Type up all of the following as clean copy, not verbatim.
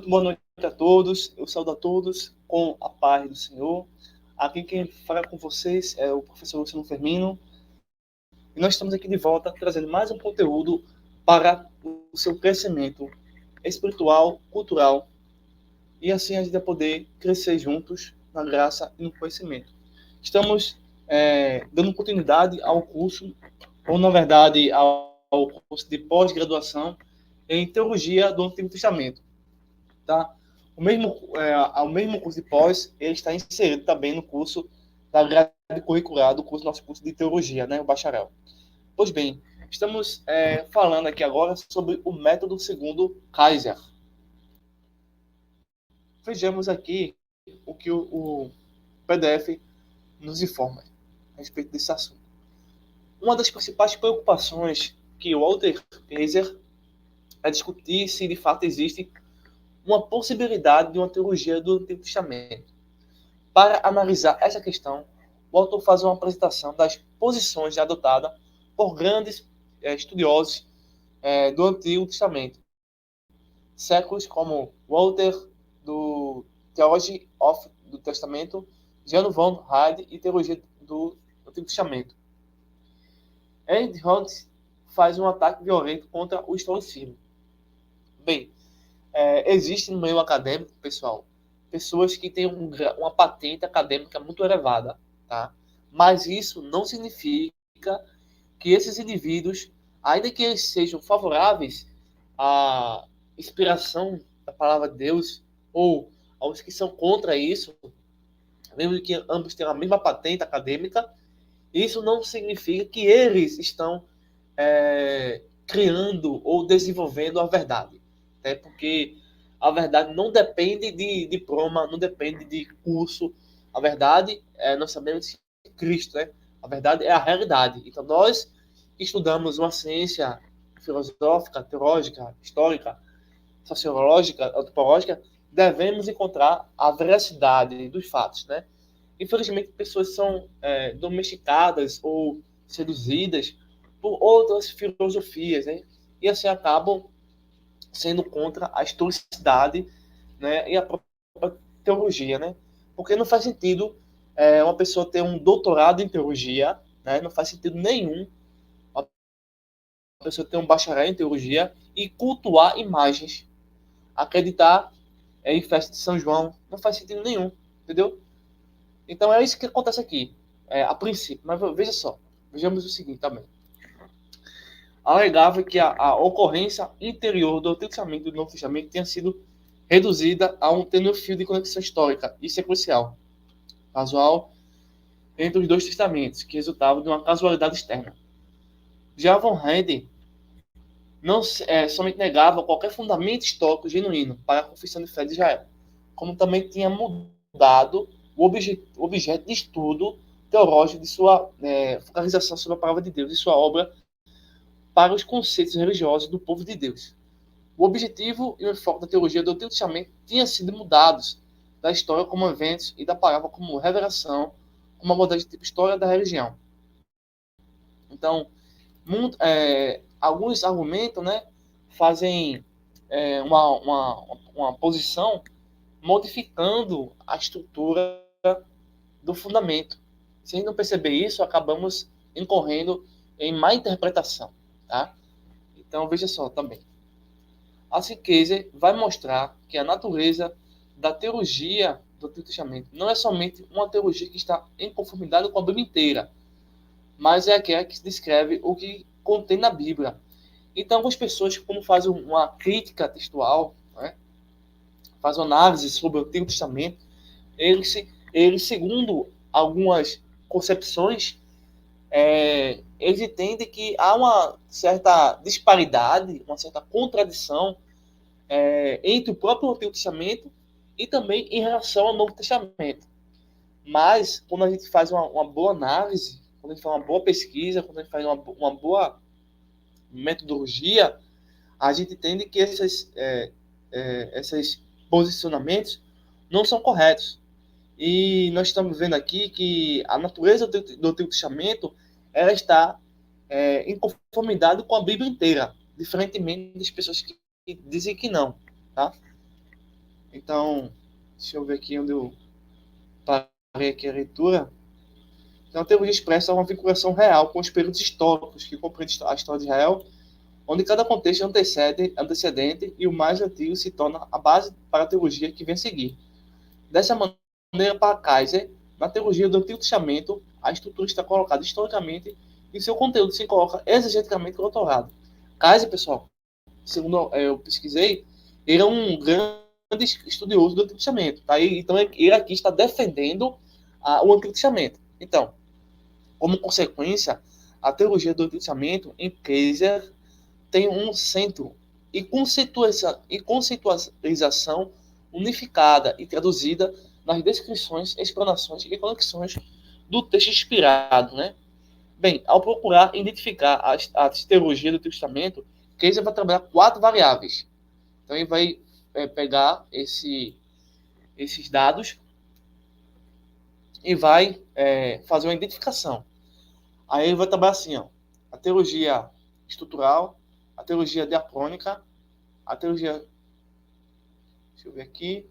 Muito boa noite a todos. Eu saúdo a todos com a paz do Senhor. Aqui quem fala com vocês é o professor Luciano Firmino. E nós estamos aqui de volta trazendo mais um conteúdo para o seu crescimento espiritual, cultural. E assim a gente vai poder crescer juntos na graça e no conhecimento. Estamos dando continuidade ao curso, ou na verdade ao curso de pós-graduação em Teologia do Antigo Testamento. Tá? O mesmo curso de pós, ele está inserido também no curso da grade curricular do nosso curso de teologia, né, o bacharel. Pois bem, estamos falando aqui agora sobre o método segundo Kaiser. Vejamos aqui o que o PDF nos informa a respeito desse assunto. Uma das principais preocupações que o Walter Kaiser é discutir se de fato existe uma possibilidade de uma teologia do Antigo Testamento. Para analisar essa questão, o autor faz uma apresentação das posições adotadas por grandes estudiosos do Antigo Testamento. Séculos como Walter, do Theology of do Testamento, Jan von Hyde e Teologia do Antigo Testamento. Ed Hunt faz um ataque violento contra o historicismo. Bem, existe no meio acadêmico, pessoal, pessoas que têm uma patente acadêmica muito elevada, tá? Mas isso não significa que esses indivíduos, ainda que eles sejam favoráveis à inspiração da palavra de Deus, ou aos que são contra isso, mesmo que ambos tenham a mesma patente acadêmica, isso não significa que eles estão criando ou desenvolvendo a verdade. Né? Porque a verdade não depende de diploma, não depende de curso. A verdade, nós sabemos de Cristo. Né? A verdade é a realidade. Então, nós que estudamos uma ciência filosófica, teológica, histórica, sociológica, antropológica, devemos encontrar a veracidade dos fatos. Né? Infelizmente, pessoas são domesticadas ou seduzidas por outras filosofias, né? E assim acabam sendo contra a historicidade, né? E a própria teologia, né? Porque não faz sentido uma pessoa ter um doutorado em teologia, né? Não faz sentido nenhum uma pessoa ter um bacharel em teologia e cultuar imagens, acreditar em festa de São João, não faz sentido nenhum, entendeu? Então é isso que acontece aqui, a princípio. Mas veja só, vejamos o seguinte também. Alegava que a ocorrência interior do Antigo Testamento e do Novo Testamento tenha sido reduzida a um tênue fio de conexão histórica e sequencial, casual, entre os dois testamentos, que resultava de uma casualidade externa. Já Von Heide não somente negava qualquer fundamento histórico genuíno para a confissão de fé de Israel, como também tinha mudado o objeto de estudo teológico de sua focalização sobre a palavra de Deus e sua obra para os conceitos religiosos do povo de Deus. O objetivo e o enfoque da teologia do Antigo Testamento tinham sido mudados da história como eventos e da palavra como revelação, como abordagem tipo história da religião. Então, alguns argumentam, né, fazem uma posição modificando a estrutura do fundamento. Se a gente não perceber isso, acabamos incorrendo em má interpretação. Tá? Então, veja só também. Assim, Kaiser vai mostrar que a natureza da teologia do Antigo Testamento não é somente uma teologia que está em conformidade com a Bíblia inteira, mas é aquela que descreve o que contém na Bíblia. Então, algumas pessoas, como fazem uma crítica textual, né, fazem uma análise sobre o Antigo Testamento, eles segundo algumas concepções, eles entendem que há uma certa disparidade, uma certa contradição entre o próprio Antigo Testamento e também em relação ao Novo Testamento. Mas, quando a gente faz uma boa análise, quando a gente faz uma boa pesquisa, quando a gente faz uma boa metodologia, a gente entende que esses posicionamentos não são corretos. E nós estamos vendo aqui que a natureza do Antigo Testamento ela está em conformidade com a Bíblia inteira, diferentemente das pessoas que dizem que não. Tá? Então, deixa eu ver aqui onde eu parei aqui a leitura. Então, a teologia expressa uma vinculação real com os períodos históricos que compreendem a história de Israel, onde cada contexto antecedente e o mais antigo se torna a base para a teologia que vem a seguir. Dessa maneira, para Kaiser, na teologia do Antigo Testamento, a estrutura está colocada historicamente e seu conteúdo se coloca exegeticamente doutorado. Kaiser, pessoal, segundo eu pesquisei, ele é um grande estudioso do Antigo Testamento. Tá? Então, ele aqui está defendendo o Antigo Testamento. Então, como consequência, a teologia do Antigo Testamento, em Kaiser, tem um centro e conceitualização unificada e traduzida nas descrições, explanações e conexões do texto inspirado, né? Bem, ao procurar identificar a teologia do Testamento, Kaiser vai trabalhar 4 variáveis. Então, ele vai pegar esses dados e vai fazer uma identificação. Aí ele vai trabalhar assim, ó, a teologia estrutural, a teologia diacrônica, a teologia... Deixa eu ver aqui.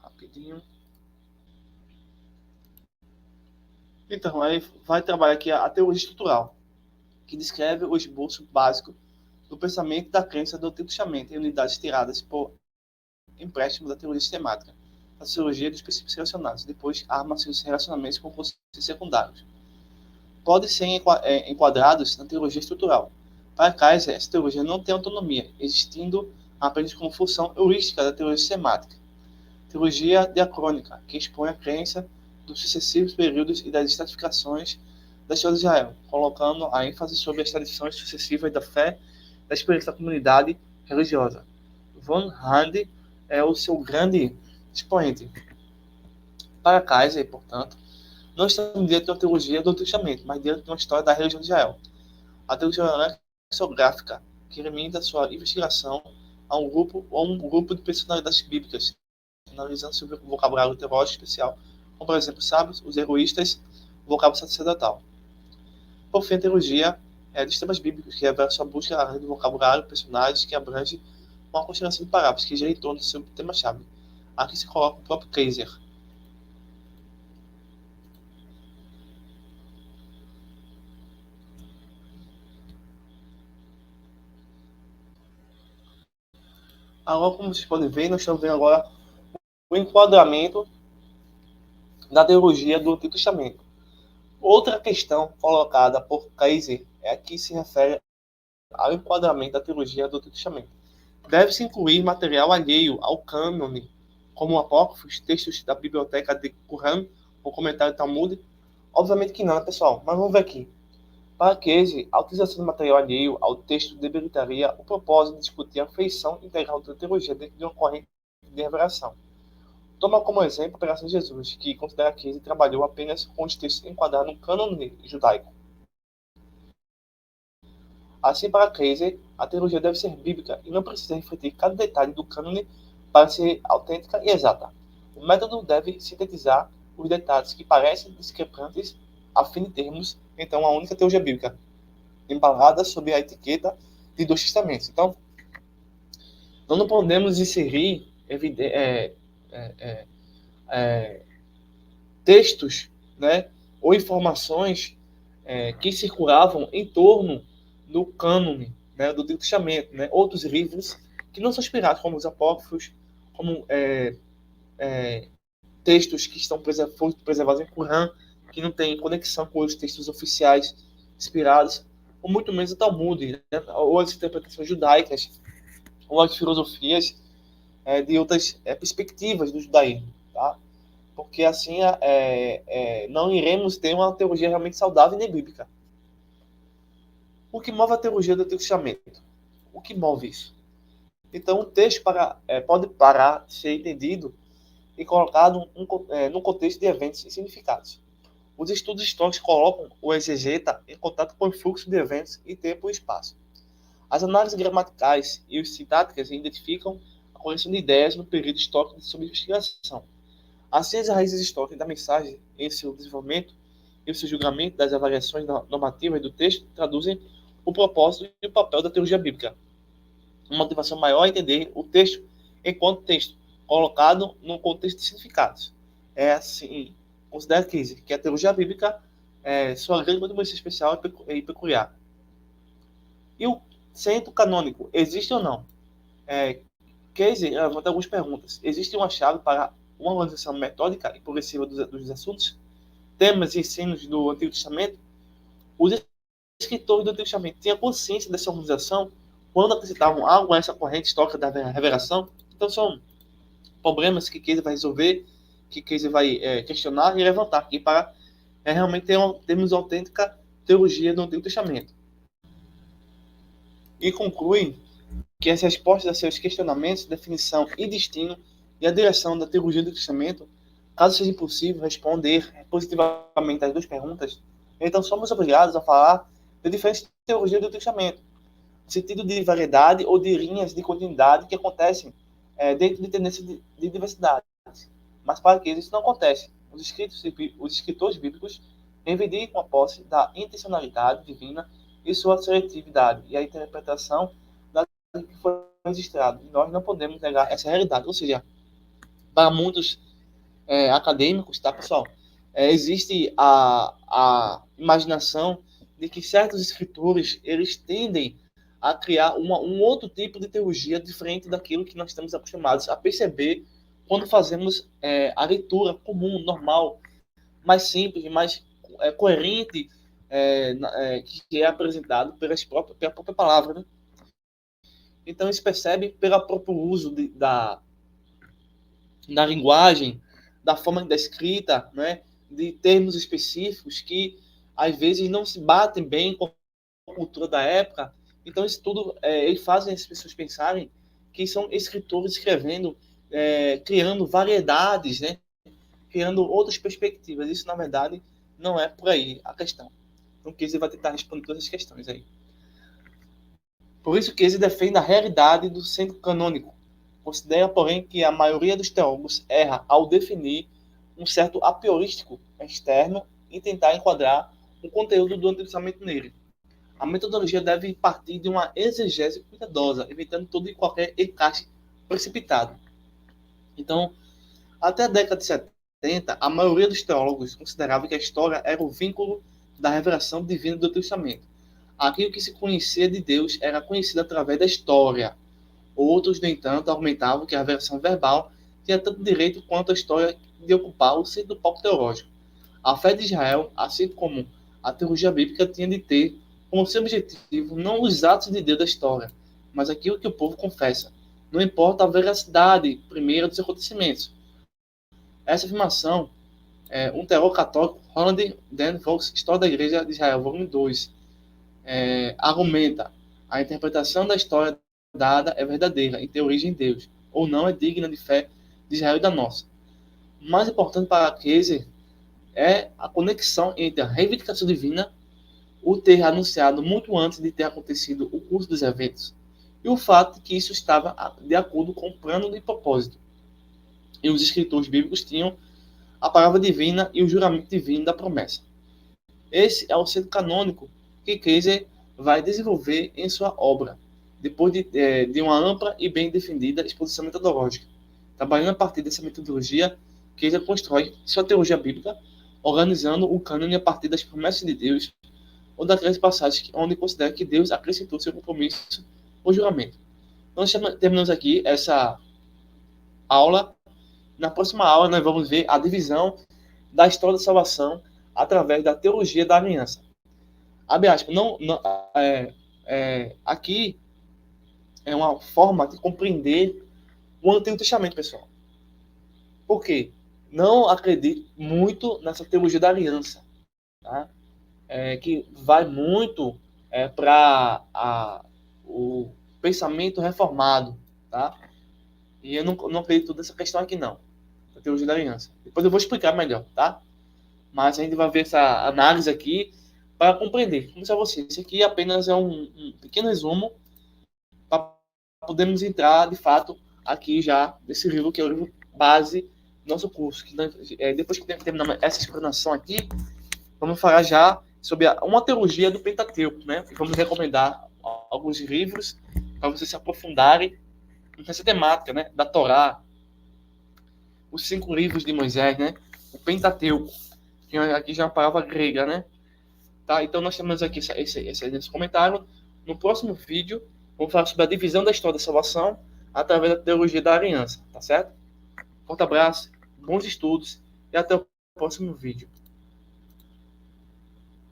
Rapidinho. Então, aí vai trabalhar aqui a teologia estrutural, que descreve o esboço básico do pensamento e da crença do Antigo Testamento em unidades tiradas por empréstimo da teologia sistemática, a teologia dos princípios relacionados, depois arma seus relacionamentos com conceitos secundários. Podem ser enquadrados na teologia estrutural. Para Kaiser, essa teologia não tem autonomia, existindo apenas como função heurística da teologia sistemática. Teologia diacrônica, que expõe a crença dos sucessivos períodos e das estratificações da história de Israel, colocando a ênfase sobre as tradições sucessivas da fé da experiência da comunidade religiosa. Von Hand é o seu grande expoente. Para Kaiser, portanto, não estamos diante de uma teologia do Antigo Testamento, mas diante de uma história da religião de Israel. A teologia lexicográfica, que limita sua investigação a um grupo de personalidades bíblicas, analisando sobre o vocabulário teológico especial, como, por exemplo, sábios, os egoístas, o vocábulo sacerdotal. Por fim, a teologia dos temas bíblicos, que revela sua busca além do vocabulário, personagens, que abrange uma constelação de parábolas que gira em torno do seu tema-chave. Aqui se coloca o próprio Kaiser. Agora, como vocês podem ver, nós estamos vendo agora o enquadramento da teologia do Antigo Testamento. Outra questão colocada por Kaiser é a que se refere ao enquadramento da teologia do Antigo Testamento. Deve-se incluir material alheio ao cânone, como apócrifos, textos da biblioteca de Qumran, ou comentário do Talmud? Obviamente que não, né, pessoal? Mas vamos ver aqui. Para Kaiser, a utilização de material alheio ao texto debilitaria o propósito de discutir a feição integral da teologia dentro de uma corrente de revelação. Toma como exemplo a pregação de Jesus, que considera que ele trabalhou apenas com os textos enquadrados no cânone judaico. Assim, para Kaiser, a teologia deve ser bíblica e não precisa refletir cada detalhe do cânone para ser autêntica e exata. O método deve sintetizar os detalhes que parecem discrepantes a fim de termos, então, uma única teologia bíblica, embalada sob a etiqueta de 2 testamentos. Então, nós não podemos inserir textos, né, ou informações que circulavam em torno do cânone, né, do Antigo Testamento, né, outros livros que não são inspirados, como os apócrifos, como textos que estão preservados em Qumran, que não têm conexão com os textos oficiais inspirados, ou muito menos o Talmud, né, ou as interpretações judaicas, ou as filosofias de outras perspectivas do judaísmo, tá? Porque assim não iremos ter uma teologia realmente saudável nem bíblica. O que move a teologia do Antigo Testamento? O que move isso? Então, o texto pode parar de ser entendido e colocado num contexto de eventos e significados. Os estudos históricos colocam o exegeta em contato com o fluxo de eventos em tempo e espaço. As análises gramaticais e os sintáticas identificam a conexão de ideias no período histórico de sua investigação. Assim, as raízes históricas da mensagem em seu desenvolvimento e o seu julgamento das avaliações normativas do texto traduzem o propósito e o papel da teologia bíblica. Uma motivação maior é entender o texto enquanto texto colocado no contexto de significados. É assim, considera que a teologia bíblica, sua grande contribuição especial e peculiar. E o centro canônico, existe ou não? Casey levanta algumas perguntas. Existe uma chave para uma organização metódica e progressiva dos assuntos, temas e ensinos do Antigo Testamento? Os escritores do Antigo Testamento tinham consciência dessa organização quando acrescentavam algo a essa corrente histórica da revelação? Então são problemas que Casey vai resolver, que Casey vai questionar e levantar aqui para realmente termos autêntica teologia do Antigo Testamento. E conclui que as respostas a seus questionamentos, definição e destino e a direção da teologia do Testamento, caso seja impossível responder positivamente às duas perguntas, então somos obrigados a falar de diferentes teologias do Testamento, no sentido de variedade ou de linhas de continuidade que acontecem dentro de tendências de diversidade. Mas para que isso não acontece, os escritores bíblicos reivindicam a posse da intencionalidade divina e sua seletividade e a interpretação que foi registrado. E nós não podemos negar essa realidade. Ou seja, para muitos acadêmicos, tá, pessoal? Existe a imaginação de que certos escritores eles tendem a criar um outro tipo de teologia diferente daquilo que nós estamos acostumados a perceber quando fazemos a leitura comum, normal, mais simples, mais coerente, que é apresentado pela própria palavra, né? Então, isso percebe pelo próprio uso da linguagem, da forma da escrita, né, de termos específicos que, às vezes, não se batem bem com a cultura da época. Então, isso tudo eles fazem as pessoas pensarem que são escritores escrevendo, criando variedades, né, criando outras perspectivas. Isso, na verdade, não é por aí a questão. Então, Casey vai tentar responder todas as questões aí. Por isso que Casey defende a realidade do centro canônico. Considera, porém, que a maioria dos teólogos erra ao definir um certo apriorístico externo e tentar enquadrar o conteúdo do Antigo Testamento nele. A metodologia deve partir de uma exegese cuidadosa, evitando todo e qualquer encaixe precipitado. Então, até a década de 70, a maioria dos teólogos considerava que a história era o vínculo da revelação divina do Antigo Testamento. Aquilo que se conhecia de Deus era conhecido através da história. Outros, no entanto, argumentavam que a versão verbal tinha tanto direito quanto a história de ocupar o centro do palco teológico. A fé de Israel, assim como a teologia bíblica, tinha de ter como seu objetivo não os atos de Deus da história, mas aquilo que o povo confessa. Não importa a veracidade primeira dos acontecimentos. Essa afirmação, um teólogo católico, Ronald Dan Fox, História da Igreja de Israel, volume 2, argumenta a interpretação da história dada é verdadeira e tem origem em Deus, ou não é digna de fé de Israel e da nossa. O mais importante para Casey é a conexão entre a reivindicação divina, o ter anunciado muito antes de ter acontecido o curso dos eventos, e o fato de que isso estava de acordo com o plano de propósito. E os escritores bíblicos tinham a palavra divina e o juramento divino da promessa. Esse é o centro canônico que Casey vai desenvolver em sua obra, depois de uma ampla e bem defendida exposição metodológica. Trabalhando a partir dessa metodologia, Casey constrói sua teologia bíblica, organizando o cânone a partir das promessas de Deus ou daquelas passagens onde considera que Deus acrescentou seu compromisso ou juramento. Nós terminamos aqui essa aula. Na próxima aula, nós vamos ver a divisão da história da salvação através da teologia da aliança. Abre aspas, aqui é uma forma de compreender o Antigo Testamento, pessoal. Por quê? Não acredito muito nessa teologia da aliança, tá? Que vai muito para o pensamento reformado, tá? E eu não acredito nessa questão aqui, não. A teologia da aliança. Depois eu vou explicar melhor, tá? Mas a gente vai ver essa análise aqui para compreender. Como disse a vocês, isso aqui apenas é um pequeno resumo para podermos entrar, de fato, aqui já nesse livro, que é o livro base do nosso curso. Que, depois que terminar essa explanação aqui, vamos falar já sobre uma teologia do Pentateuco, né? E vamos recomendar alguns livros para vocês se aprofundarem nessa temática, né, da Torá, os 5 livros de Moisés, né, o Pentateuco, que aqui já é uma palavra grega, né, tá? Então nós temos aqui esse comentário. No próximo vídeo, vamos falar sobre a divisão da história da salvação através da teologia da aliança, tá certo? Forte abraço, bons estudos e até o próximo vídeo.